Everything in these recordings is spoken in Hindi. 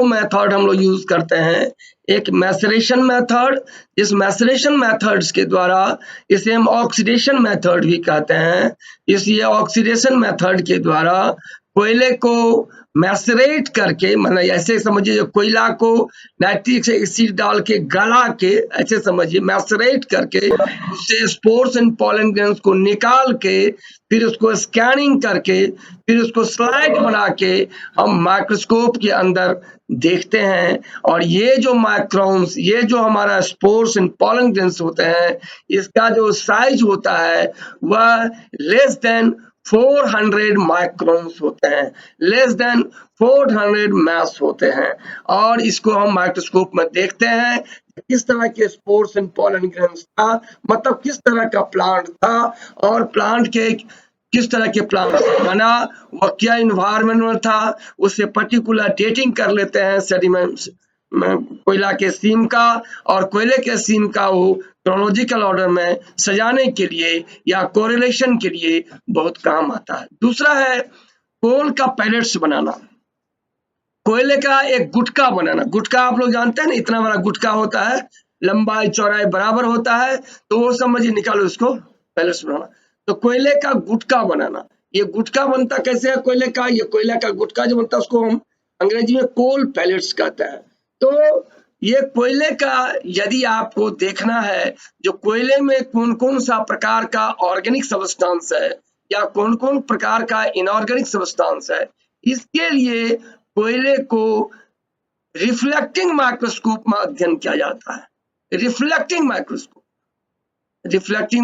मेथड हम लोग यूज करते हैं। एक मैसरेशन मेथड, इस मैसरेशन मेथड्स के द्वारा इसे हम ऑक्सीडेशन मेथड भी कहते हैं। ये ऑक्सीडेशन मेथड के द्वारा कोयले को मैसरेट करके, मतलब ऐसे समझिए जो कोयला को नाइट्रिक एसिड डाल के गला के, ऐसे समझिए मैसरेट करके उससे स्पोर्स एंड पॉलन ग्रेन्स को निकाल के फिर उसको स्कैनिंग करके फिर उसको स्लाइड बना के हम माइक्रोस्कोप के अंदर देखते हैं। और ये जो माइक्रोन्स, ये जो हमारा स्पोर्स एंड पॉलन ग्रेन्स होते हैं, इसका जो साइज होता है वह लेस देन 400 माइक्रोन्स होते हैं, लेस देन 400 मैस होते हैं। और इसको हम माइक्रोस्कोप में देखते हैं किस तरह के स्पोर्स एंड पॉलन ग्रेन्स था, मतलब किस तरह का प्लांट था और प्लांट के किस तरह के प्लांट बना, वह क्या इन्वायरमेंट में था, उससे पर्टिकुलर डेटिंग कर लेते हैं सेडिमेंट्स कोयला के सीम का, और कोयले के सीम का वो क्रोनोलॉजिकल ऑर्डर में सजाने के लिए या कोरिलेशन के लिए बहुत काम आता है। दूसरा है कोल का पैलेट्स बनाना, कोयले का एक गुटका बनाना। गुटका आप लोग जानते हैं ना, इतना बड़ा गुटका होता है, लंबाई चौड़ाई बराबर होता है, तो वो समझिए निकालो इसको पैलेट्स बनाना। तो कोयले का गुटका बनाना, ये गुटका बनता कैसे है कोयले का, ये कोयले का गुटका जो बनता है उसको हम अंग्रेजी में कोल पैलेट्स कहते हैं। तो ये कोयले का यदि आपको देखना है जो कोयले में कौन कौन सा प्रकार का ऑर्गेनिक सब्सटेंस है या कौन कौन प्रकार का इनऑर्गेनिक सब्सटेंस है, इसके लिए कोयले को रिफ्लेक्टिंग माइक्रोस्कोप में अध्ययन किया जाता है। रिफ्लेक्टिंग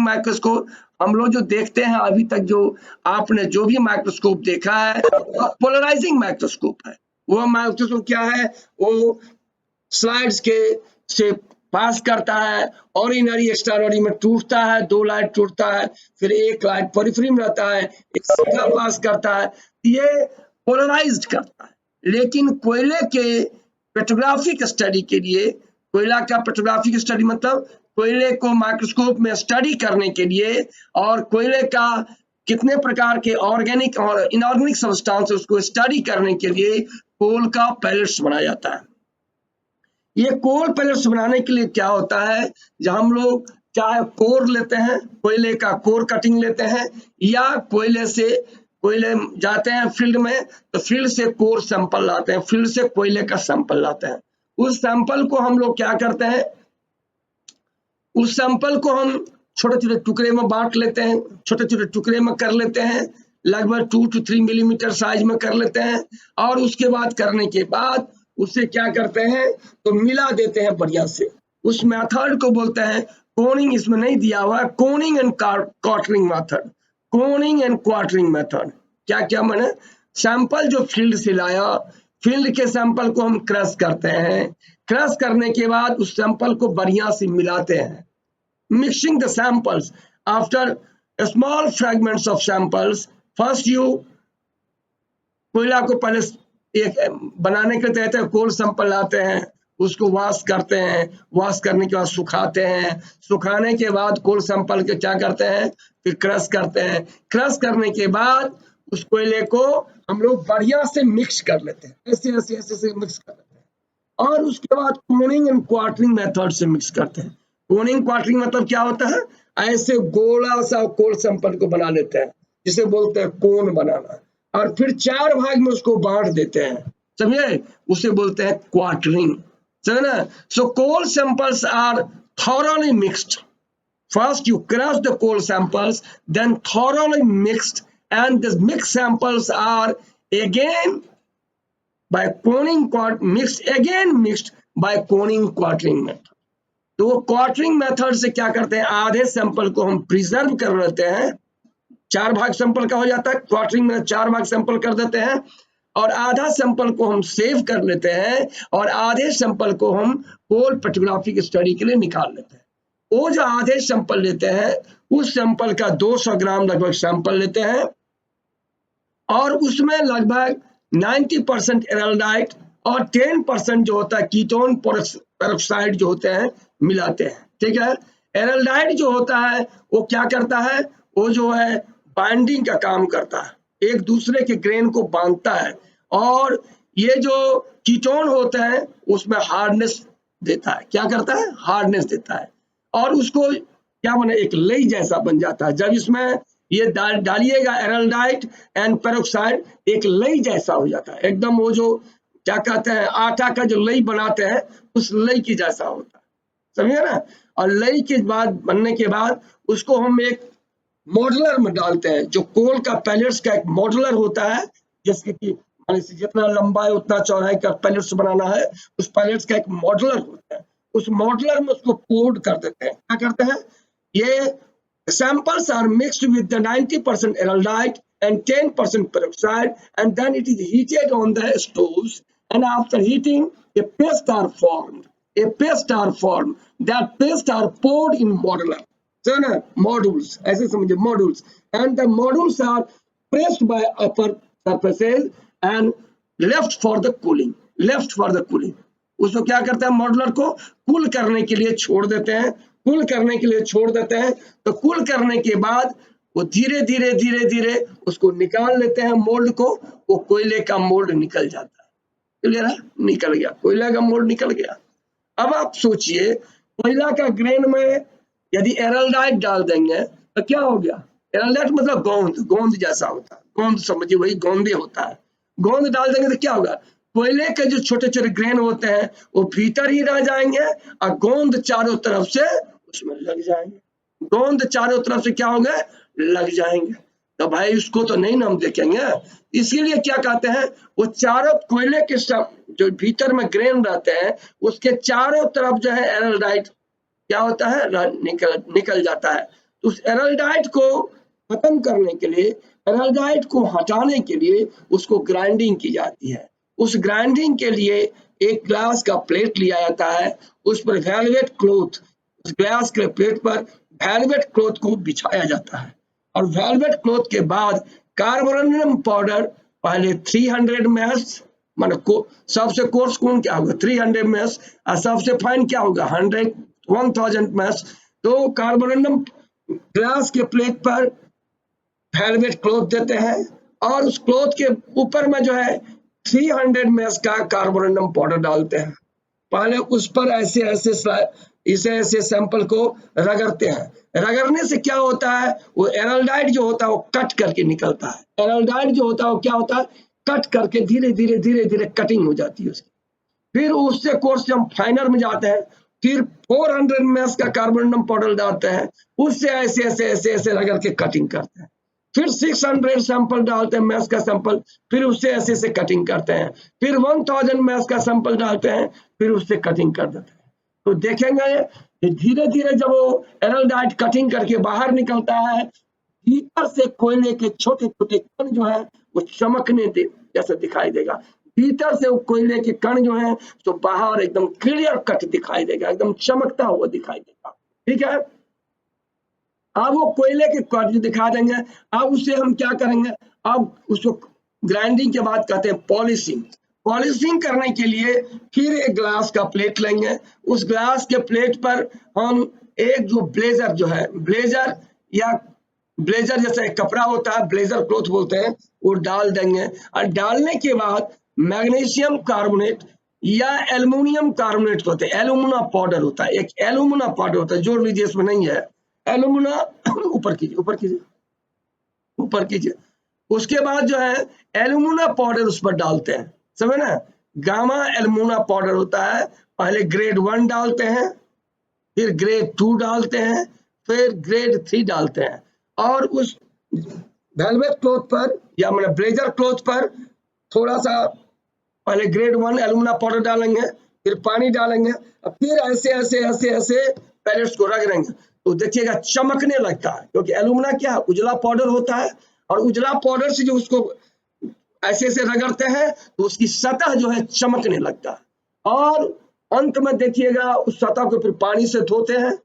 माइक्रोस्कोप हम लोग जो देखते हैं अभी तक, जो आपने जो भी माइक्रोस्कोप देखा है पोलराइजिंग माइक्रोस्कोप है। वो माइक्रोस्कोप क्या है, वो स्लाइड्स के से पास करता है, ऑर्डिनरी एक्स्ट्राऑर्डिनरी में टूटता है, दो लाइट टूटता है, फिर एक लाइट पेरिफेरी में रहता है, एक सीधा पास करता है, ये पोलराइज्ड करता है। लेकिन कोयले के पेट्रोग्राफिक स्टडी के लिए, कोयला का पेट्रोग्राफिक स्टडी मतलब कोयले को माइक्रोस्कोप में स्टडी करने के लिए और कोयले का कितने प्रकार के ऑर्गेनिक और इनऑर्गेनिक सब्सटेंस उसको स्टडी करने के लिए कोल का पैलेट्स बनाया जाता है। ये कोल पैलेट्स बनाने के लिए क्या होता है, जब हम लोग चाहे कोर लेते हैं, कोयले का कोर कटिंग लेते हैं, या कोयले जाते हैं फील्ड में, तो फील्ड से कोर सैंपल लाते हैं, फील्ड से कोयले का सैंपल लाते हैं। उस सैंपल को हम लोग क्या करते हैं, उस सैंपल को हम छोटे छोटे टुकड़े में बांट लेते हैं, छोटे छोटे टुकड़े में कर लेते हैं, लगभग 2 to 3 मिलीमीटर साइज में कर लेते हैं। और उसके बाद करने के बाद उसे क्या करते हैं, तो मिला देते हैं बढ़िया से। उस मेथड को बोलते हैं कोनिंग, इसमें नहीं दिया हुआ है, Koenig and quartering method. Koenig and quartering method क्या क्या माने, सैंपल जो फील्ड से लाया, फील्ड के सैंपल को हम क्रश करते हैं, क्रश करने के बाद उस सैंपल को बढ़िया से मिलाते हैं। Mixing the samples after small fragments of samples, first you कोयला को पहले एक बनाने के तहत कोल सैंपल लाते हैं, उसको वॉश करते हैं, वॉश करने के बाद सुखाते हैं, सुखाने के बाद कोल सैंपल के क्या करते हैं, फिर क्रश करते हैं, क्रश करने के बाद उस कोयले को हम लोग बढ़िया से मिक्स कर लेते हैं, ऐसे ऐसे ऐसे ऐसे मिक्स कर लेते हैं। और उसके बाद कोनिंग एंड क्वार्टरिंग मेथड से मिक्स करते हैं। कोनिंग क्वार्टरिंग मतलब क्या होता है, ऐसे गोला सा कोल सैंपल को बना लेते हैं, जिसे बोलते हैं कोन बनाना, और फिर 4 भाग में उसको बांट देते हैं, समझे, उसे बोलते हैं क्वार्टरिंग, समझे ना। So coal samples are thoroughly mixed. First you crush the coal samples, then thoroughly mixed, and the mixed samples are again by coning mixed by coning quartering method. तो क्वार्टरिंग मेथड से क्या करते हैं, आधे सैंपल को हम प्रिजर्व कर लेते हैं, 4 भाग सैंपल का हो जाता है, क्वार्टरिंग में 4 भाग सैंपल कर देते हैं, और आधा सैंपल को हम सेव कर लेते हैं, और आधे सैंपल को हम कोल पेट्रोग्राफिक स्टडी के लिए निकाल लेते हैं। वो जो आधे सैंपल लेते हैं, उस सैंपल का 200 ग्राम लगभग सैंपल लेते हैं, और उसमें लगभग 90% एराल्डाइड और 10% जो होता है कीटोन पेरोक्साइड जो होते हैं मिलाते हैं, ठीक है। एराल्डाइड जो होता है वो क्या करता है, वो जो है बाइंडिंग का काम करता है, एक दूसरे के ग्रेन को बांधता है, और ये जो कीटोन होते हैं उसमें हार्डनेस देता है, क्या करता है, हार्डनेस देता है, और उसको क्या बने, एक लई जैसा बन जाता है। जब इसमें ये डालिएगा एरल्डाइट एंड पेरोक्साइड, एक लई जैसा हो जाता है एकदम, वो जो क्या कहते हैं आटा का जो लई बनाते हैं उस लई की जैसा होता है, समझे ना। और लई के बाद बनने के बाद उसको हम एक मॉडलर में डालते हैं, जो कोल का पैलेट्स का एक मॉडलर होता है, जैसे कि जितना लंबा है उतना चौड़ाई का पैलेट्स बनाना है, उस पैलेट्स का एक मॉडलर होता है, उस मॉडलर में उसको कोड कर देते हैं। क्या करते हैं, ये samples are mixed with the 90% araldite and 10% peroxide, and then it is heated on the stoves, and after heating a paste are formed, that paste are poured in modular, so na modules, ऐसे समझिए modules, and the modules are pressed by upper surfaces and left for the cooling, उसको क्या करते हैं, मॉडलर को कूल करने के लिए छोड़ देते हैं, तो कूल करने के बाद वो धीरे धीरे उसको निकाल लेते हैं मोल्ड को, वो कोयले का मोल्ड निकल जाता है, क्लियर है, निकल गया, कोयला का मोल्ड निकल गया। अब आप सोचिए कोयला का ग्रेन में यदि एरल्डाइट डाल देंगे तो क्या हो गया, एरल्डाइट मतलब गोंद जैसा होता है, गोंद समझिए वही गोंदे होता है, गोंद डाल देंगे तो क्या होगा, कोयले के जो छोटे छोटे ग्रेन होते हैं वो भीतर ही रह जाएंगे और गोंद चारों तरफ से उसमें लग जाएंगे, गोंद चारों तरफ से क्या होंगे, लग जाएंगे। तो भाई उसको तो नहीं ना हम देखेंगे, इसीलिए क्या कहते हैं, वो चारों कोयले के जो भीतर में ग्रेन रहते हैं उसके चारों तरफ जो है एरल्डाइट क्या होता है, निकल जाता है। तो उस एरल्डाइट को खत्म करने के लिए, एरल्डाइट को हटाने के लिए उसको ग्राइंडिंग की जाती है। उस ग्राइंडिंग के लिए एक ग्लास का प्लेट लिया जाता है, उस पर वेलवेट क्लॉथ, उस ग्लास के प्लेट पर वेलवेट क्लॉथ को बिछाया जाता है, और वेलवेट क्लॉथ के बाद कार्बोरंडम पाउडर पहले 300 ml, मानो सबसे कोर्स कौन क्या होगा 300 ml, और सबसे फाइन क्या होगा 1000 ml। तो कार्बोरंडम ग्लास के प्लेट पर वेलवेट क्लॉथ देते हैं, और उस क्लॉथ के ऊपर में जो है 300 ml का कार्बोरंडम पाउडर डालते हैं। पहले उस पर ऐसे सैंपल को रगड़ते हैं, रगड़ने से क्या होता है, वो एरल्डाइट जो होता है वो कट करके निकलता है, एरल्डाइट जो होता है वो क्या होता है, कट करके धीरे धीरे कटिंग हो जाती है उसकी। फिर उससे कोर्स हम फाइनर में जाते हैं, फिर 400 ml का कार्बोरंडम पाउडर डालते हैं, उससे ऐसे रगड़ के कटिंग करते हैं। फिर 600 सैंपल डालते हैं मैथ्स का सैंपल, फिर उससे ऐसे कटिंग करते हैं। फिर 1000 मैथ्स का सैंपल डालते हैं, फिर उससे कटिंग कर देते हैं। तो देखेंगे धीरे धीरे जब वो एरल्डाइट कटिंग करके बाहर निकलता है, भीतर से कोयले के छोटे छोटे कण जो है वो चमकने जैसे दिखाई देगा, भीतर से वो कोयले के कण जो है तो बाहर एकदम क्लियर कट दिखाई देगा, एकदम चमकता हुआ दिखाई देगा, ठीक है। अब वो कोयले के कट दिखा देंगे, अब उससे हम क्या करेंगे, अब उसको ग्राइंडिंग के बाद कहते हैं पॉलिशिंग करने के लिए फिर एक ग्लास का प्लेट लेंगे, उस ग्लास के प्लेट पर हम एक जो ब्लेजर जो है, ब्लेजर जैसा एक कपड़ा होता है, ब्लेजर क्लॉथ बोलते हैं, वो डाल देंगे। और डालने के बाद मैग्नीशियम कार्बोनेट या एल्युमिनियम कार्बोनेट होते हैं, एल्यूमिना पाउडर होता है, एक एल्यूमिना पाउडर होता है, जोड़ लीजिए इसमें नहीं है एल्यूमिना, ऊपर कीजिए। उसके बाद जो है एल्यूमिना पाउडर उस पर डालते हैं, समझे ना, गामा एल्यूमिना पाउडर होता है, पहले ग्रेड 1 डालते हैं, फिर ग्रेड 2 डालते हैं, फिर ग्रेड 3 डालते हैं, और उस वेलवेट क्लॉथ पर या मतलब ब्लेजर क्लॉथ पर थोड़ा सा पहले ग्रेड 1 एल्यूमिना पाउडर डालेंगे, फिर पानी डालेंगे, और फिर ऐसे पैलेट्स को रगड़ेंगे, तो देखिएगा चमकने लगता है, क्योंकि एल्यूमिना क्या है, उजला पाउडर होता है, और उजला पाउडर से जो उसको ऐसे रगड़ते हैं तो उसकी सतह जो है चमकने लगता है। और अंत में देखिएगा उस सतह को फिर पानी से धोते हैं,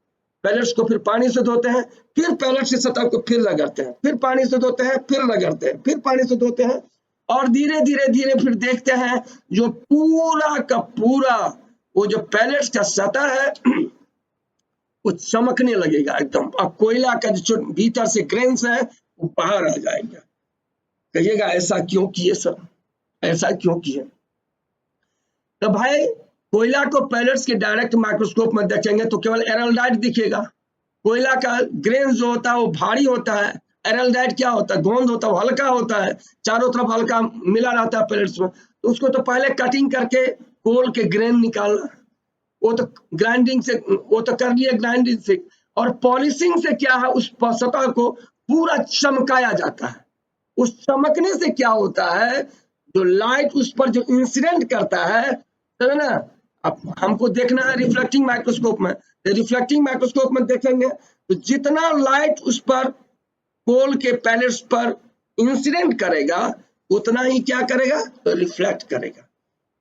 पैलेट्स को फिर पानी से धोते हैं, फिर पैलेट की सतह को फिर रगड़ते हैं, फिर पानी से धोते हैं, फिर रगड़ते हैं, फिर पानी से धोते हैं, और धीरे धीरे फिर देखते हैं जो पूरा का पूरा वो जो पैलेट्स का सतह है वो चमकने लगेगा एकदम, और कोयला का जो भीतर से ग्रेन्स है वो बाहर आ जाएगा। कहिएगा ऐसा क्यों किए सर, ऐसा क्यों किए? तो भाई कोयला को पैलेट्स के डायरेक्ट माइक्रोस्कोप में देखेंगे तो केवल एराल्डाइड दिखेगा। कोयला का ग्रेन जो होता है वो भारी होता है, एराल्डाइड क्या होता है, गोंद होता है, हल्का होता है, चारों तरफ हल्का मिला रहता है पैलेट्स में। तो उसको तो पहले कटिंग करके कोल के ग्रेन निकालना, वो तो ग्राइंडिंग से, वो तो कर लिया ग्राइंडिंग से। और पॉलिशिंग से क्या है, उस सतह को पूरा चमकाया जाता है। उस चमकने से क्या होता है, जो लाइट उस पर जो इंसिडेंट करता है, तो ना, अब हमको देखना है रिफ्लेक्टिंग माइक्रोस्कोप में। रिफ्लेक्टिंग माइक्रोस्कोप में देखेंगे तो जितना लाइट उस पर कोल के पैलेट्स पर इंसिडेंट करेगा उतना ही क्या करेगा, तो रिफ्लेक्ट करेगा।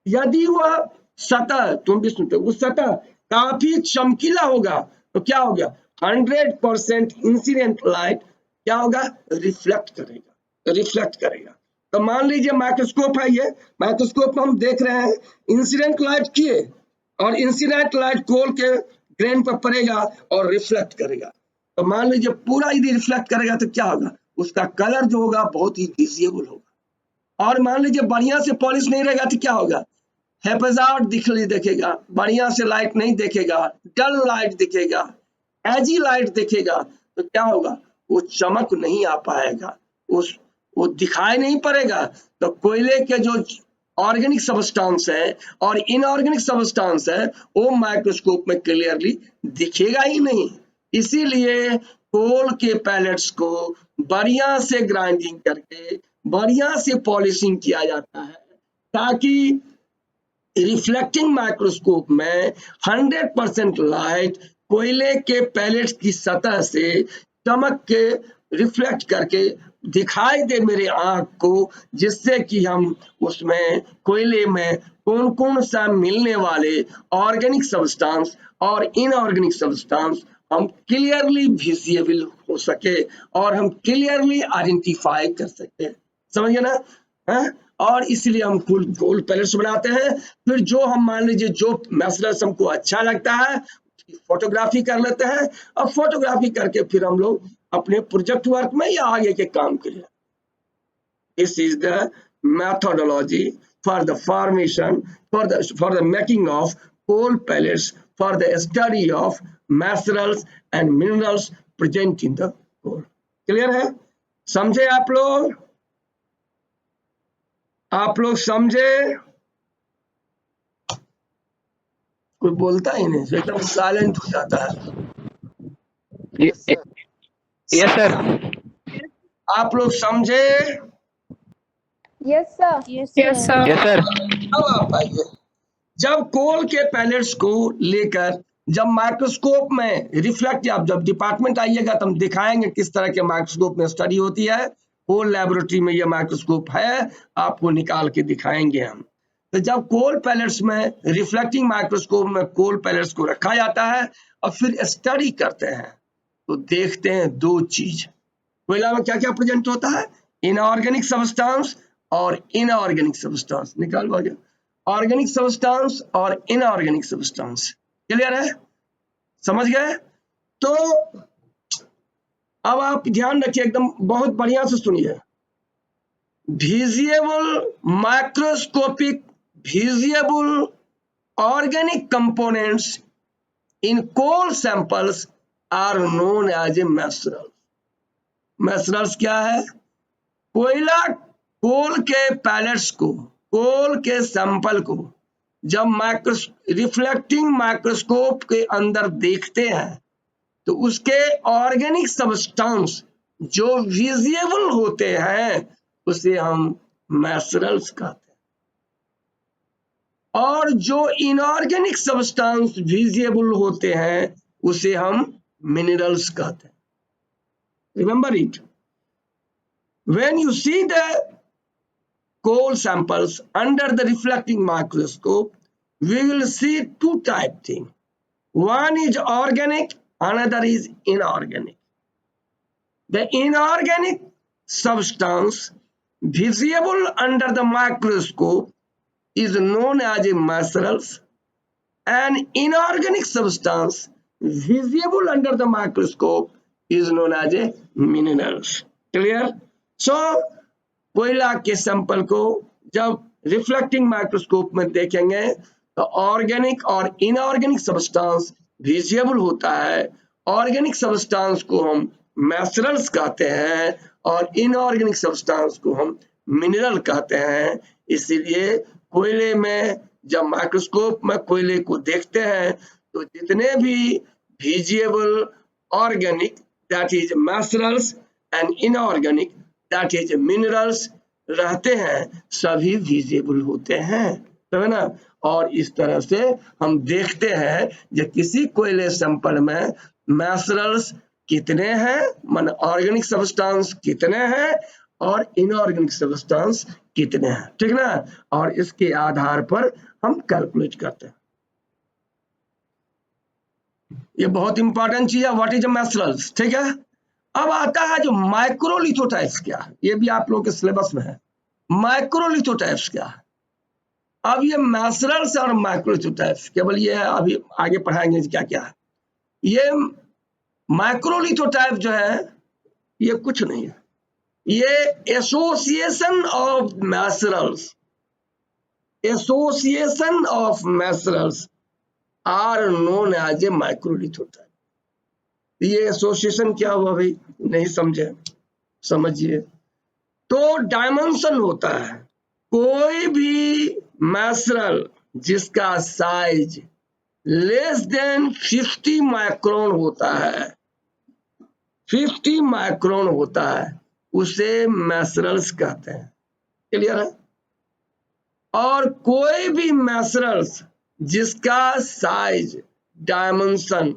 यदि वह सतह, तुम भी सुनते हो, उस सतह काफी चमकीला होगा तो क्या हो गया, 100% इंसिडेंट लाइट क्या होगा, रिफ्लेक्ट करेगा, रिफ्लेक्ट करेगा। तो मान लीजिए माइक्रोस्कोप है, ये माइक्रोस्कोप में हम देख रहे हैं इंसिडेंट लाइट किए और इंसिडेंट लाइट कोल के ग्रेन पर पड़ेगा और रिफ्लेक्ट करेगा। तो मान लीजिए पूरा यदि रिफ्लेक्ट करेगा तो क्या होगा, उसका कलर जो होगा बहुत ही विजिबल होगा। और मान लीजिए बढ़िया से पॉलिश नहीं रहेगा तो क्या होगा, हेपेजार्ड दिखेगा, बढ़िया से लाइट नहीं दिखेगा, डल लाइट दिखेगा, एजी लाइट दिखेगा। तो क्या होगा, वो चमक नहीं आ पाएगा, वो दिखाई नहीं पड़ेगा। तो कोयले के जो ऑर्गेनिक सब्सटेंस है और इनऑर्गेनिक सब्सटेंस है वो माइक्रोस्कोप में क्लियरली दिखेगा ही नहीं। इसीलिए कोल के पैलेट्स को बढ़िया से ग्राइंडिंग करके बढ़िया से पॉलिशिंग किया जाता है ताकि रिफ्लेक्टिंग माइक्रोस्कोप में 100% लाइट कोयले के पैलेट्स की सतह से चमक के रिफ्लेक्ट करके दिखाई दे मेरे आंख को, जिससे कि हम उसमें कोयले में कौन कौन सा मिलने वाले ऑर्गेनिक सब्सटेंस और इनऑर्गेनिक सब्सटेंस हम क्लियरली विजिबल हो सके और हम क्लियरली आइडेंटिफाई कर सके। समझिए ना, है? और इसलिए हम कोल पैलेट्स बनाते हैं। फिर जो हम मान लीजिए जो मैसेज हमको अच्छा लगता है उसकी फोटोग्राफी कर लेते हैं और फोटोग्राफी करके फिर हम लोग अपने प्रोजेक्ट वर्क में या आगे के काम के लिए, this is the methodology for the formation for the making of coal pellets for the study of minerals and minerals present in the coal। Clear है, समझे आप लोग? आप लोग समझे? कोई बोलता ही नहीं, एकदम साइलेंट हो जाता है। Yes sir. आप लोग समझे? Yes sir. Yes sir. अब आप आइए, जब कोल के पैलेट्स को लेकर जब माइक्रोस्कोप में रिफ्लेक्ट, आप जब डिपार्टमेंट आइएगा तो हम दिखाएंगे किस तरह के माइक्रोस्कोप में स्टडी होती है। कोल लेबोरेटरी में ये माइक्रोस्कोप है, आपको निकाल के दिखाएंगे हम। तो जब कोल पैलेट्स में रिफ्लेक्टिंग माइक्रोस्कोप में कोल पैलेट्स को रखा जाता है और फिर स्टडी करते हैं तो देखते हैं दो चीज, कोयला में क्या क्या प्रेजेंट होता है, इनऑर्गेनिक सब्सटेंस और इनऑर्गेनिक सब्सटेंस। निकाल भाई, ऑर्गेनिक सब्सटेंस और इनऑर्गेनिक सब्सटेंस। क्लियर है, समझ गए? तो अब आप ध्यान रखिए, एकदम बहुत बढ़िया से सुनिए। Visible microscopic visible organic components in coal samples are known as a minerals। minerals क्या है? कोयला, कोल के पैलेट्स को, कोल के सैंपल को जब रिफ्लेक्टिंग माइक्रोस्कोप के अंदर देखते हैं तो उसके ऑर्गेनिक सब्सटेंस जो विजिबल होते हैं उसे हम मिनरल्स कहते हैं, और जो इनऑर्गेनिक सब्सटेंस विजिबल होते हैं उसे हम मिनरल्स कहते हैं। Remember it, when you see the coal samples under the reflecting microscope, we will see two type thing. One is organic, another is inorganic. The inorganic substance visible under the microscope is known as a minerals, and inorganic substance visible under the microscope is known as a minerals। Clear? So कोयला के सैंपल को जब रिफ्लेक्टिंग माइक्रोस्कोप में देखेंगे तो ऑर्गेनिक और इनऑर्गेनिक सब्सटेंस विजिबल होता है। ऑर्गेनिक सब्सटेंस को हम मिनरल्स कहते हैं और इनऑर्गेनिक सब्सटेंस को हम मिनरल कहते हैं। इसीलिए कोयले में जब माइक्रोस्कोप में कोयले को देखते हैं तो जितने भी visible organic that is minerals and inorganic that is minerals रहते हैं, सभी विजिबल होते हैं, तो है ना। और इस तरह से हम देखते हैं कि किसी कोयले सैंपल में मिनरल्स कितने हैं, मान ऑर्गेनिक सब्सटेंस कितने हैं और इनऑर्गेनिक सब्सटेंस कितने हैं, ठीक ना। और इसके आधार पर हम कैलकुलेट करते हैं। ये बहुत इंपॉर्टेंट चीज है, व्हाट इज मिनरल्स, ठीक है। अब आता है जो माइक्रोलिथोटाइप्स क्या है, ये भी आप लोगों के सिलेबस में है। माइक्रोलिथोटाइप्स क्या है? अब ये मिनरल्स और माइक्रोलिथोटाइप्स केवल ये है, अभी आगे पढ़ाएंगे क्या क्या है। ये माइक्रोलिथोटाइप जो है ये कुछ नहीं है, ये association of minerals, association of minerals are known as a microlithotype. ये एसोसिएशन क्या हुआ भाई, नहीं समझे, समझिए। तो डायमेंशन होता है, कोई भी मिनरल जिसका साइज लेस देन 50 माइक्रोन होता है, 50 माइक्रोन होता है, उसे मिनरल्स कहते हैं, क्लियर है। और कोई भी मिनरल्स जिसका साइज डायमेंशन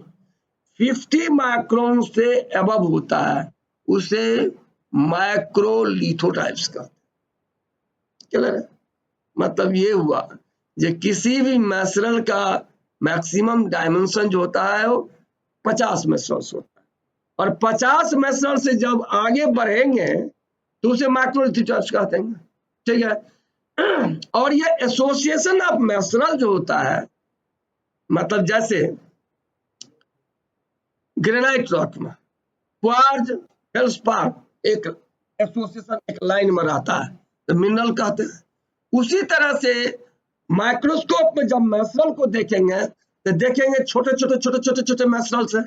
50 माइक्रोन से अबव होता है, उसे माइक्रोलिथोटाइप्स कहते हैं, क्लियर है। मतलब ये हुआ कि किसी भी मिनरल का मैक्सिमम डायमेंशन जो होता है वो 50 मिनरल्स होता है, और 50 मिनरल से जब आगे बढ़ेंगे तो उसे माइक्रोलिथोटाइप्स कहते हैं, ठीक है। और ये एसोसिएशन ऑफ मिनरल जो होता है, मतलब जैसे ग्रेनाइट रॉक में क्वार्ट्ज, फेल्डस्पार एक एसोसिएशन एक लाइन में रहता है तो मिनरल कहते हैं। उसी तरह से माइक्रोस्कोप में जब मिनरल को देखेंगे तो देखेंगे छोटे छोटे छोटे छोटे छोटे मिनरल्स है,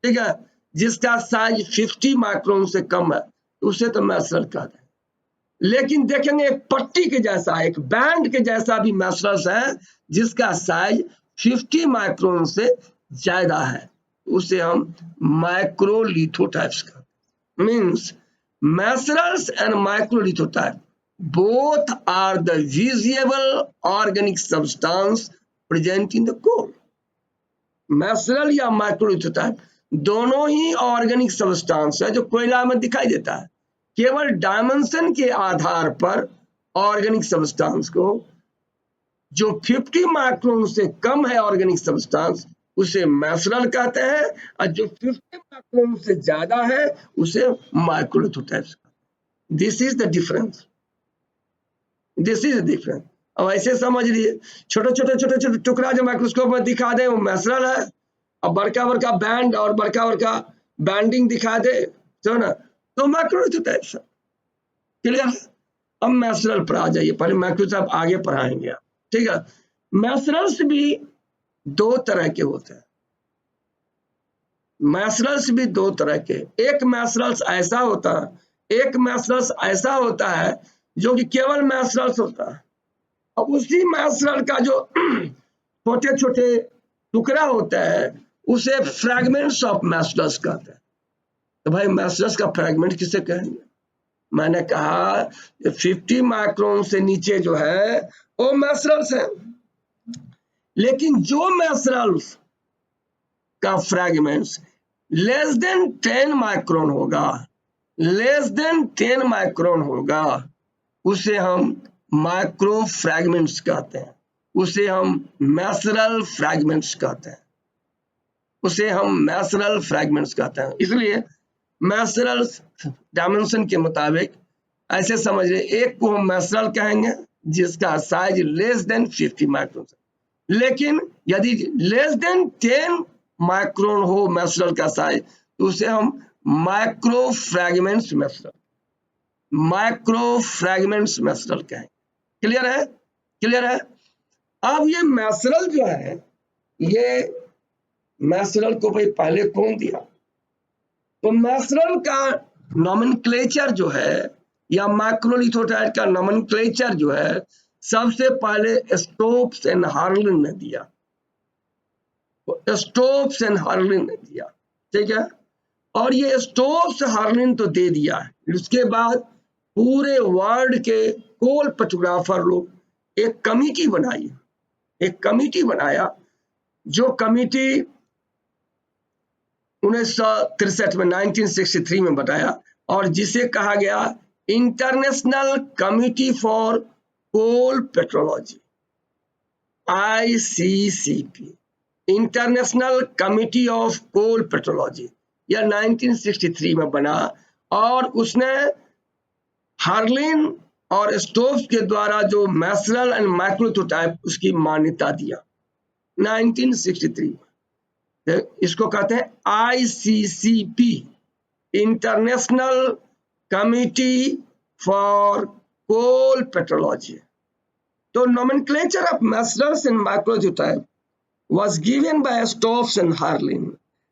ठीक है, जिसका साइज 50 माइक्रोन से कम है उसे तो मिनरल कहते हैं। लेकिन देखेंगे एक पट्टी के जैसा, एक बैंड के जैसा भी मिनरल्स है जिसका साइज 50 माइक्रोन से ज्यादा है, उसे हम माइक्रोलिथोटाइप्स कहते हैं। Means minerals and microlithotype both are the visible organic substance present in the coal। Mineral या माइक्रोलिथोटाइप दोनों ही ऑर्गेनिक सब्सटेंस है जो कोयला में दिखाई देता है। केवल डायमेंशन के आधार पर ऑर्गेनिक सब्सटेंस को जो 50 माइक्रोन से कम है ऑर्गेनिक सब्सटेंस उसे मिनरल कहते हैं, और जो 50 माइक्रोन से ज्यादा है उसे माइक्रोलिथोटाइप्स कहते हैं। This is the difference, this is different. अब ऐसे समझ लिए, छोटे छोटे छोटे छोटे टुकड़ा जो माइक्रोस्कोप में दिखा दे वो मिनरल है, अब बड़का बड़का बैंड और बड़का बड़का बैंडिंग दिखा दे तो ना तो माइक्रोलिथोटाइप्स है, क्लियर है। अब मिनरल पर आ जाइए, पहले माइक्रोस्कोप आगे पढ़ाएंगे आप, ठीक है। मिनरल्स भी दो तरह के होते हैं, मिनरल्स भी दो तरह के। एक मिनरल्स ऐसा होता है, एक मिनरल्स ऐसा होता है जो कि केवल मिनरल्स होता है, और उसी मिनरल का जो छोटे छोटे टुकड़ा होता है उसे फ्रैगमेंट्स ऑफ मिनरल्स कहते हैं। तो भाई मिनरल्स का फ्रैगमेंट किसे कहेंगे? मैंने कहा 50 माइक्रोन से नीचे जो है वो मिनरल्स है, लेकिन जो मिनरल्स का फ्रैगमेंट्स लेस देन 10 माइक्रोन होगा, लेस देन 10 माइक्रोन होगा, उसे हम माइक्रो फ्रैगमेंट्स कहते हैं, उसे हम मिनरल फ्रैगमेंट्स कहते हैं, उसे हम मिनरल फ्रैगमेंट्स कहते हैं। इसलिए मिनरल डायमेंशन के मुताबिक ऐसे समझ रहे, एक को हम मिनरल कहेंगे जिसका साइज लेस देन 50 माइक्रोन, लेकिन यदि लेस देन 10 माइक्रोन हो मिनरल का साइज तो उसे हम micro fragments mineral, micro fragments mineral कहेंगे, क्लियर है। क्लियर है? अब ये मैसरल जो है, ये मैसरल को भाई पहले कौन दिया? तो मैसरल का नोमेनक्लेचर जो है या मैक्रोलिथोटाइड का नोमेनक्लेचर जो है सबसे पहले स्टोप्स एंड हार्लिन ने दिया। स्टोप्स एंड हार्लिन ने दिया, ठीक है। और ये स्टोप्स हार्लिन तो दे दिया है, उसके बाद पूरे वर्ल्ड के कोल पेट्रोग्राफर लोग एक कमिटी बनाई, एक कमिटी बनाया, जो कमिटी 1963 में 1963 में बताया, और जिसे कहा गया International Committee for Coal Petrology, ICCP, International Committee of Coal Petrology. यह 1963 में बना और उसने हार्लिन और स्टोप्स के द्वारा जो मैसरल एंड मैक्रोलिथोटाइड उसकी मान्यता दिया 1963 में। इसको कहते हैं ICCP, International Committee for Coal Petrology. तो nomenclature of mesrals and macrocytide was given by Stopes and Harlin,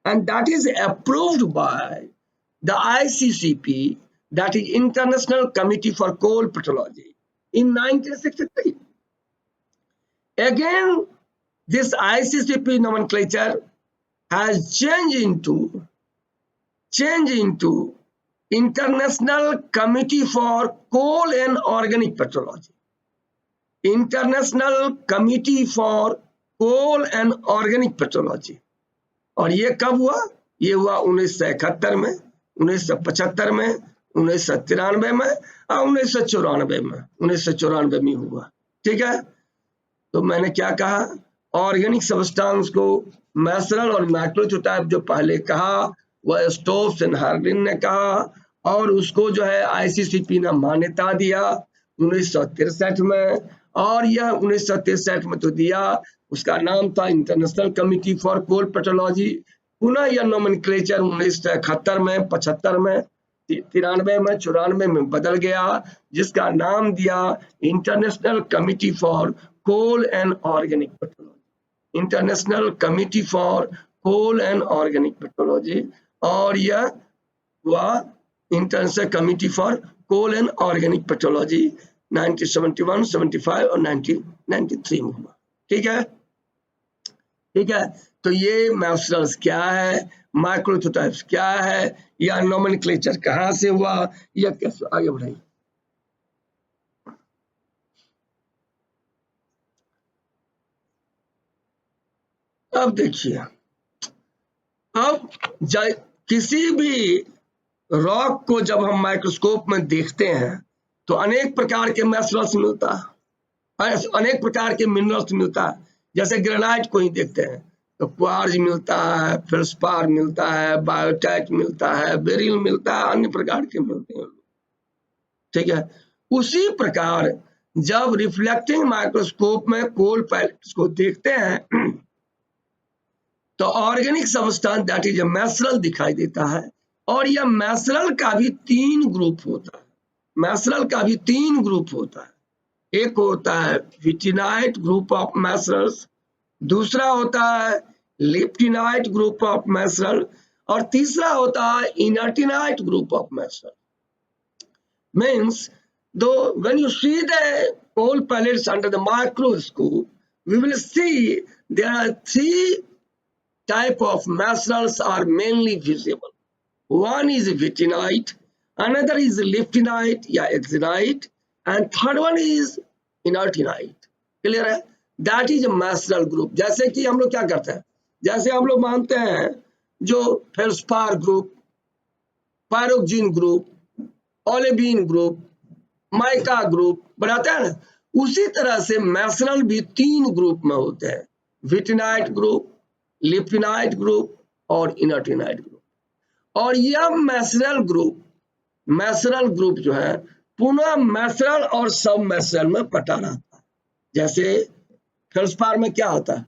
and that is approved by the ICCP, that is International Committee for Coal Petrology, in 1963. Again, this ICCP nomenclature has changed into International Committee for Coal and Organic Petrology. International Committee for Coal and Organic Petrology. और ये कब हुआ? ये हुआ 1971 में, 1975 में, 1993 में और 1994 में। 1994 में हुआ, ठीक है। तो मैंने क्या कहा? ऑर्गेनिक सब्सटेंस को मैसरल और मैक्रोलिथोटाइड जो पहले कहा वह स्टोप्स एंड हार्लिन ने कहा, और उसको जो है ICCP ने मान्यता दिया 1963 में। और यह 1963 में तो दिया, उसका नाम था International Committee for Coal Petrology. पुनः यह नोमेनक्लेचर 1971 में, 75 में, 93 में, 94 में बदल गया, जिसका नाम दिया International Committee for Coal and Organic Petrology. International Committee for Coal and Organic Petrology. और यह हुआ International Committee for Coal and Organic Petrology 1971, 75 और 1993 में हुआ, ठीक है, ठीक है। तो ये मैसरल्स क्या है, मैक्रोलिथोटाइड्स क्या है, या नोमेनक्लेचर कहाँ से हुआ, या कैसे? आगे बढ़ाइए। अब देखिए, अब किसी भी रॉक को जब हम माइक्रोस्कोप में देखते हैं तो अनेक प्रकार के मैसरल्स मिलता है, अनेक प्रकार के मिनरल्स मिलता है। जैसे ग्रेनाइट को ही देखते हैं तो क्वार्ज मिलता है, फेल्सपार मिलता है, बायोटाइट मिलता है, बेरिल मिलता है, अन्य प्रकार के मिलते हैं, ठीक है। उसी प्रकार जब रिफ्लेक्टिंग माइक्रोस्कोप में कोल पैलेट्स को देखते हैं तो ऑर्गेनिक सब्सटेंस दैट इज मैसरल दिखाई देता है। और यह मैसरल का भी 3 ग्रुप होता है, मैसरल का भी 3 ग्रुप होता है। एक होता है विटिनाइट ग्रुप ऑफ मैसरल्स, दूसरा होता है लिप्टिनाइट ग्रुप ऑफ मैसरल, और तीसरा होता है inertinite group of maceral. Means, though when you see the coal pellets under the microscope, we will see there are 3 type of mesrals are mainly visible. One is vitinite, another is liftinite या exenite, and third one is inertinite. Clear है? That is a mesral group. जैसे कि हम लोग क्या करते हैं, जैसे हम लोग मानते हैं जो feldspar group, pyroxene group, olivine group, mica group बनाते हैं ना, उसी तरह से मैसरल भी 3 ग्रुप में होते हैं, विटिनाइट ग्रुप, लिप्टिनाइट ग्रुप और इनर्टिनाइट ग्रुप। और यह मैसरल ग्रुप जो है पुनः मैसरल और सब मैसरल में बटा रहता है। जैसे फेल्सपार में क्या होता है,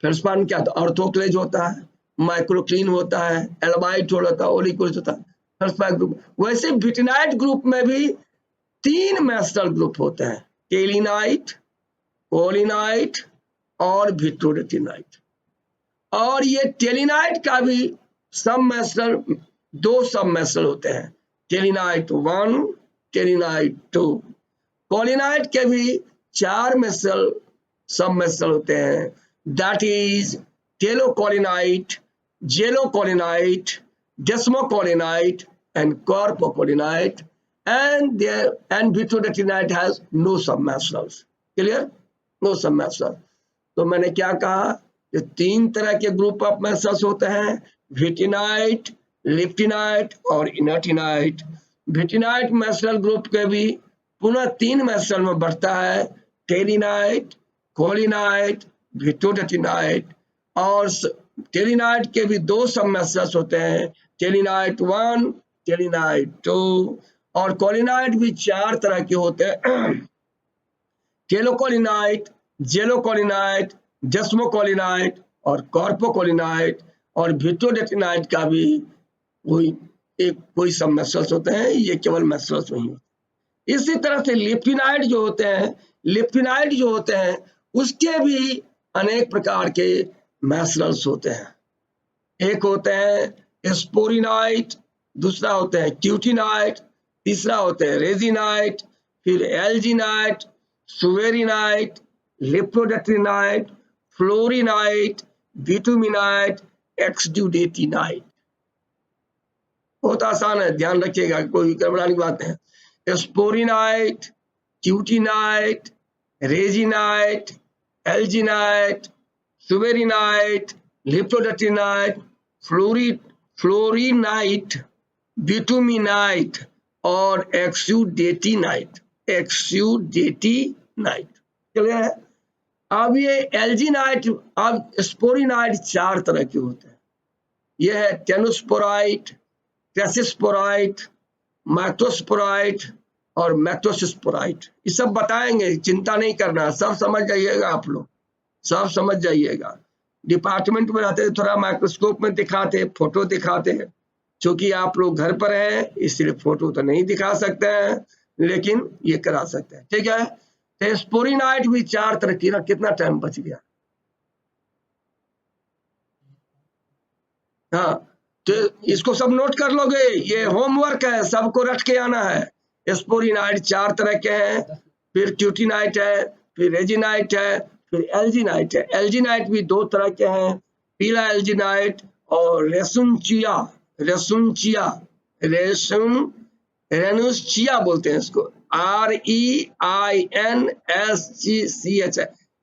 फेल्सपार में क्या होता है, ऑर्थोक्लेज होता है, माइक्रोक्लीन होता है, एल्बाइट होता है, ओलिकोज होता है, फेल्सपार ग्रुप। वैसे विटिनाइट ग्रुप में भी 3 मैसरल ग्रुप होते हैं, टेलिनाइट, कोलिनाइट और विट्रोरेटिनाइट। और ये टेलिनाइट का भी सब मेस्टल, 2 सब मेस्टल होते हैं, टेलिनाइट 1, टेलिनाइट 2। कोलिनाइट के भी 4 मेस्टल सब मेस्टल होते हैं, that is telocollinite, gelocollinite, desmocollinite and corpocolinite, and vitroretinite has no submestals. Clear? No submestals. तो मैंने क्या कहा, ये 3 तरह के ग्रुप ऑफ मेस्टल्स होते हैं, विटिनाइट, लिप्टिनाइट और इनर्टिनाइट। विटिनाइट मेस्टल ग्रुप के भी पुनः 3 मेस्टल में बढ़ता है, टेलिनाइट, कोलिनाइट, विट्रोरेटिनाइट। और टेलिनाइट के भी 2 सब मेस्टल्स होते हैं, टेलिनाइट 1, टेलिनाइट 2। और कोलिनाइट भी 4 तरह के होते हैं, टेलोकोलिनाइट, जेलोकोलिनाइट, डेस्मोकोलिनाइट और कॉर्पोकोलिनाइट। और विट्रोरेटिनाइट का भी कोई सब मेस्टल्स होते हैं, ये केवल मेस्टल्स नहीं होते। इसी तरह से लिप्टिनाइट जो होते हैं उसके भी अनेक प्रकार के मेस्टल्स होते हैं। एक होते हैं स्पोरिनाइट, दूसरा होते हैं क्यूटिनाइट, तीसरा होते हैं रेजिनाइट, फिर एल्जिनाइट, सुवेरिनाइट, लिप्रोडेट्रिनाइट, फ्लोरिनाइट, बिटुमिनाइट, एक्सड्यूडेटिनाइट। बहुत आसान है, ध्यान रखिएगा, कोई गड़बड़ाने की बात है। स्पोरिनाइट, क्यूटिनाइट, रेजिनाइट, एल्जिनाइट, सुवेरिनाइट, लिप्रोडेट्रिनाइट, फ्लोरिनाइट, बिटुमिनाइट और एक्सुडेटिनाइट। क्लियर है? अब ये एल्जिनाइट, अब स्पोरिनाइट 4 तरह के होते हैं। यह है टेनोस्पोराइट, टेसिस्पोराइट, मैक्टोस्पोराइट और मैक्टोसिस्पोराइट। ये सब बताएंगे, चिंता नहीं करना, सब समझ जाइएगा, आप लोग सब समझ जाइएगा। डिपार्टमेंट में रहते थोड़ा माइक्रोस्कोप में दिखाते, फोटो दिखाते हैं, क्योंकि आप लोग घर पर हैं इसलिए फोटो तो नहीं दिखा सकते हैं, लेकिन ये करा सकते हैं, ठीक है। तो स्पोरिनाइट भी 4 तरह की। कितना टाइम बच गया? हाँ, तो इसको सब नोट कर लोगे, ये होमवर्क है, सबको रट के आना है। स्पोरिनाइट 4 तरह के हैं, फिर क्यूटिनाइट है, फिर रेजिनाइट है, फिर एल्जिनाइट है। एल्जिनाइट भी 2 तरह के हैं, पीला एल्जिनाइट और रेनुस्चिया बोलते हैं इसको, REINSCH,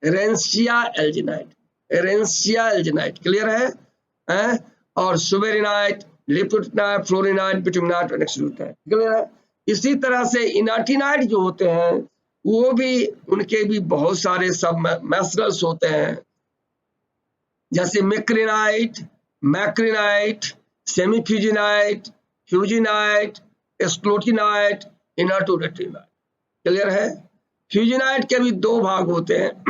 रेंसिया एल्जिनाइट। क्लियर है? और सुवेरिनाइट, लिप्टोनाइट, फ्लोरिनाइट, बिटुमिनाइट और एक्सुडेटिनाइट। क्लियर है? इसी तरह से इनर्टिनाइट जो होते हैं वो भी, उनके भी बहुत सारे सब मेस्टल्स होते हैं, जैसे मैक्रिनाइट, सेमीफ्यूजिनाइट, फ्यूजिनाइट, स्क्लोटिनाइट, इनर्टोरेटिनाइट। क्लियर है? फ्यूजिनाइट के भी 2 भाग होते हैं।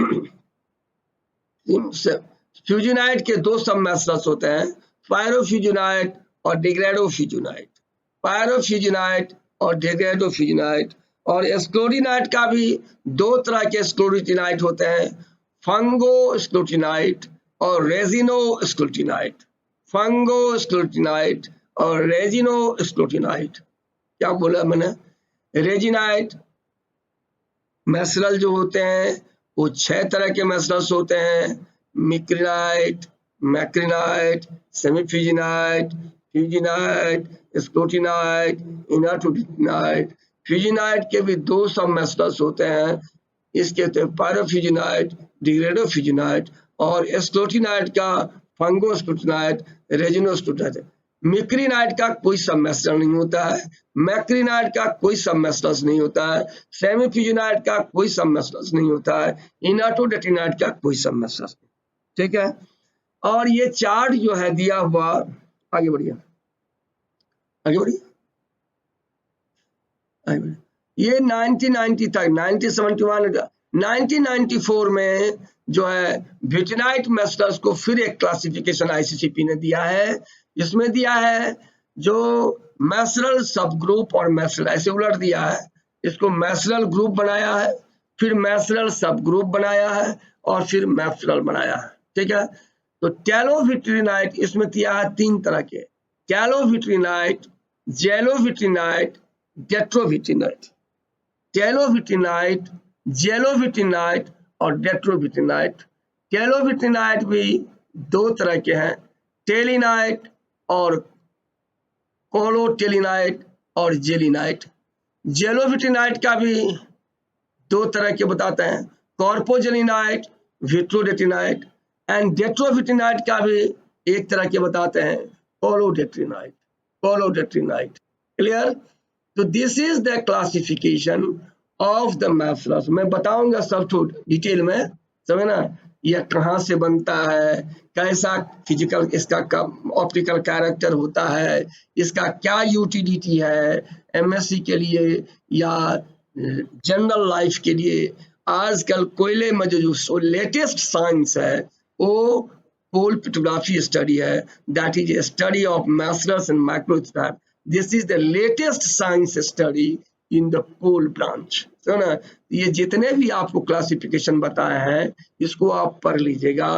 फ्यूजिनाइट के 2 सब मेस्टल्स होते हैं, पायरोफ्यूजिनाइट और डिग्रेडोफ्यूजिनाइट। और स्क्लोटिनाइट का भी 2 तरह के स्क्लोटिनाइट होते हैं, फंगोस्क्लोटिनाइट और रेजिनोस्क्लोटिनाइट। क्या बोला मैंने? रेजिनाइट मेस्टल जो होते हैं वो 6 तरह के मेस्टल्स होते हैं, मैक्रिनाइट, सेमीफ्यूजिनाइट, फ्यूजिनाइट, स्क्लोटिनाइट, इनर्टोरेटिनाइट। फ्यूजिनाइट के भी 2 सब मेस्टल्स होते हैं, इसके होते हैं पायरोफ्यूजिनाइट, डिग्रेडोफ्यूजिनाइट। और स्क्लोटिनाइट का फंगोस्क्लोटिनाइट, रेजिनोस्क्लोटिनाइट। मिक्रिनाइट का कोई सब मेस्टल नहीं होता है, मैक्रिनाइट का कोई सब मेस्टल्स नहीं होता है, सेमीफ्यूजिनाइट का कोई सब मेस्टल्स नहीं होता है, इनर्टोरेटिनाइट का कोई सब मेस्टल्स नहीं। ठीक है? और ये चार्ट जो है दिया हुआ, आगे बढ़िए, ये 1990 तक 1994 में जो है विटिनाइट मेस्टल्स को फिर एक क्लासिफिकेशन आईसीसीपी ने दिया है, जिसमें दिया है जो मेस्टल सब ग्रुप और मेस्टल, ऐसे उलट दिया है, इसको मेस्टल ग्रुप बनाया है फिर मैथ्यूरल सब ग्रुप बनाया है और फिर मैथ्यूरल बनाया है। ठीक है, तो टैलोविट्रिनाइट इसमें किया है 3 तरह के, टैलोविट्रिनाइट, जेलोविट्रिनाइट, डेट्रोविट्रिनाइट। टैलोविट्रिनाइट, जेलोविट्रिनाइट और डेट्रोविट्रिनाइट। टैलोविट्रिनाइट भी 2 तरह के हैं, टेलिनाइट और कोलोटेलिनाइट और जेलिनाइट। जेलोविट्रिनाइट का भी 2 तरह के बताते हैं, कॉर्पोजेलिनाइट, विट्रोडेट्रिनाइट। एंड डेट्रोविट्रिनाइट का भी 1 तरह के बताते हैं, कोलोडेट्रिनाइट, कोलोडेट्रिनाइट। क्लियर? तो this is the classification of the macerals. मैं बताऊंगा सब तो डिटेल में, समझ ना, यह कहाँ से बनता है, कैसा फिजिकल इसका ऑप्टिकल कैरेक्टर होता है, इसका क्या यूटिलिटी है एमएससी के लिए या जनरल लाइफ के लिए। आजकल कोयले में जो लेटेस्ट साइंस है वो पोल पिटोग्राफी स्टडी है, that is a study of macerals and microscope. This is the latest science study in the coal branch. तो ना, ये जितने भी आपको क्लासिफिकेशन बताए हैं इसको आप पढ़ लीजिएगा।